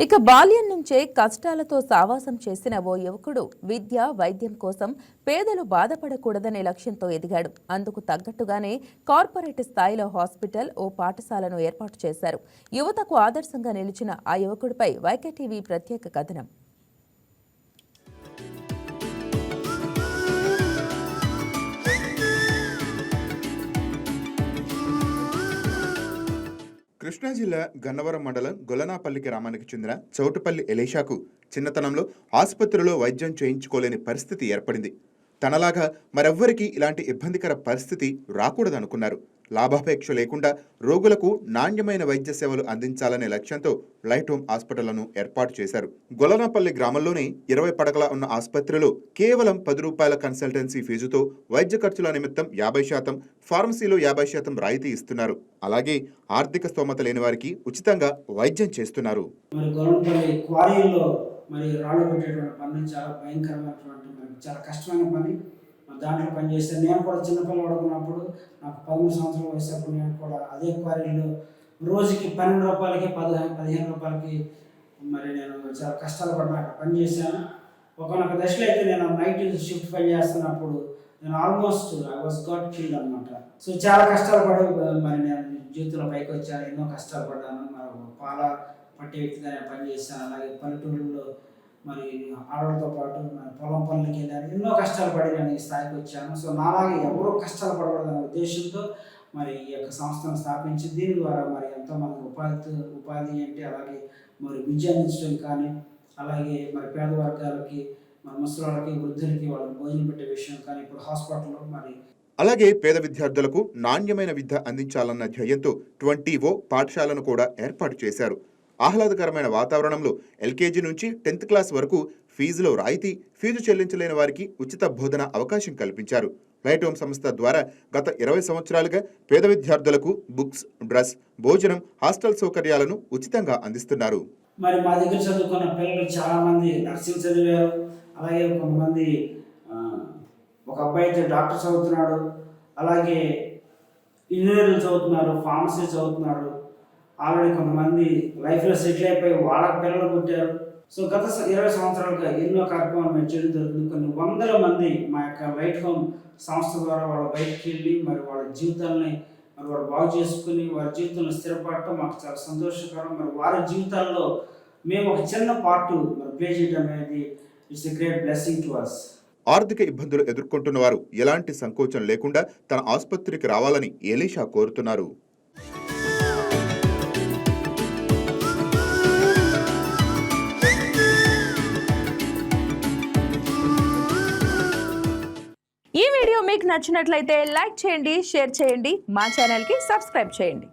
ఇక బాల్యం నుంచే కష్టాలతో సావాసం చేసిన ఓ యువకుడు విద్య వైద్యం కోసం పేదలు బాధపడకూడదనే లక్ష్యంతో ఎదిగాడు. అందుకు తగ్గట్టుగానే కార్పొరేట్ స్థాయిలో హాస్పిటల్, ఓ పాఠశాలను ఏర్పాటు చేశారు. యువతకు ఆదర్శంగా నిలిచిన ఆ యువకుడిపై వైకేటీవీ ప్రత్యేక కథనం. కృష్ణా జిల్లా గన్నవరం మండలం గొలనాపల్లి గ్రామానికి చెందిన చౌటుపల్లి ఎలీషాకు చిన్నతనంలో ఆసుపత్రిలో వైద్యం చేయించుకోలేని పరిస్థితి ఏర్పడింది. తనలాగా మరెవ్వరికీ ఇలాంటి ఇబ్బందికర పరిస్థితి రాకూడదనుకున్నారు. లాభాపేక్ష లేకుండా రోగులకు నాణ్యమైన వైద్య సేవలు అందించాలనే లక్ష్యంతో లైట్ హోమ్ హాస్పిటళ్లను ఏర్పాటు చేశారు. గొలనాపల్లి గ్రామంలోని 20 పడకల ఉన్న ఆసుపత్రిలో కేవలం 10 రూపాయల కన్సల్టెన్సీ ఫీజుతో వైద్య ఖర్చుల నిమిత్తం 50%, ఫార్మసీలో 50% రాయితీ ఇస్తున్నారు. అలాగే ఆర్థిక స్తోమత లేని వారికి ఉచితంగా వైద్యం చేస్తున్నారు. రాళ్ళు పెట్టేటువంటి పని చాలా భయంకరమైనటువంటి చాలా కష్టమైన పని. దాంట్లో పనిచేస్తాను. నేను కూడా చిన్నపిల్లలు ఉన్నప్పుడు నాకు 13 సంవత్సరాల వయసు అప్పుడు నేను కూడా అదే క్వారీలో రోజుకి 12 రూపాయలకి 15 రూపాయలకి నేను చాలా కష్టాలు పడిన అక్కడ పనిచేశాను. ఒకనొక దశలో అయితే నేను నైట్ షిఫ్ట్ పని చేస్తున్నప్పుడు నేను almost I was got killed అనమాట. సో చాలా కష్టాలు పడి నేను జీవితంలో పైకి వచ్చాను. ఎన్నో కష్టాలు పడ్డాను. పాల పట్టే వ్యక్తిగా నేను పనిచేశాను. అలాగే పల్లెటూరులో ఆడవాళ్ళతో పాటు పొలం పనులకి వెళ్ళాను. ఎన్నో కష్టాలు పడి నేను ఈ స్థాయికి వచ్చాను. సో నాలాగే ఎవరో కష్టాలు పడకూడదనే ఉద్దేశంతో ఈ యొక్క సంస్థను స్థాపించి దీని ద్వారా ఎంతోమంది ఉపాధి అంటే అలాగే విద్య అందించడం కానీ, అలాగే పేద వర్గాలకి ముసలిళ్ళకి వృద్ధులకి వాళ్ళకి భోజనం పెట్టే విషయం కానీ ఇప్పుడు హాస్పిటల్లో అలాగే పేద విద్యార్థులకు నాణ్యమైన విద్య అందించాలన్న ధ్యేయంతో 20 పాఠశాలను కూడా ఏర్పాటు చేశారు. ఆహ్లాదకరమైన వాతావరణంలో ఎల్కేజీ నుంచి 10th క్లాస్ వరకు ఫీజులో రాయితీ, ఫీజు చెల్లించలేని వారికి ఉచిత బోధన అవకాశం కల్పించారు. లైట్ హోమ్ సంస్థ ద్వారా గత 20 సంవత్సరాలుగా పేద విద్యార్థులకు బుక్స్, డ్రెస్, భోజనం, హాస్టల్ సౌకర్యాలను ఉచితంగా అందిస్తున్నారు. మా దగ్గర చదువుకున్న పిల్లలు చాలా మంది నర్సింగ్ చదివారు. అలాగే కొంతమంది ఒక అబ్బాయి అయితే డాక్టర్ చదువుతున్నాడు. అలాగే ఇంజనీరింగ్ చదువుతున్నారు, ఫార్మసీ చదువుతున్నారు. ఆల్రెడీ కొంతమంది లైఫ్లో సెటిల్ అయిపోయి వాళ్ళ పిల్లలు పుట్టారు. సో గత 20 సంవత్సరాలుగా ఎన్నో కార్యక్రమాలు మేము చేయడం జరుగుతుంది. కొన్ని వందల మంది మా యొక్క లైట్ హోమ్ సంస్థ ద్వారా వాళ్ళ బయటికి వెళ్ళి వాళ్ళ జీవితాలని వాళ్ళు బాగు చేసుకుని వారి జీవితంలో స్థిరపడటం మాకు చాలా సంతోషకరం. వారి జీవితాల్లో మేము ఒక చిన్న పార్ట్ ప్లే చేయడం అనేది it's a great blessing to us. ఆర్థిక ఇబ్బందులు ఎదుర్కొంటున్న వారు ఎలాంటి సంకోచం లేకుండా తన ఆసుపత్రికి రావాలని ఎలీషా కోరుతున్నారు. ఈ వీడియో మీకు నచ్చినట్లయితే లైక్ చేయండి, షేర్ చేయండి, మా ఛానల్కి సబ్స్క్రైబ్ చేయండి.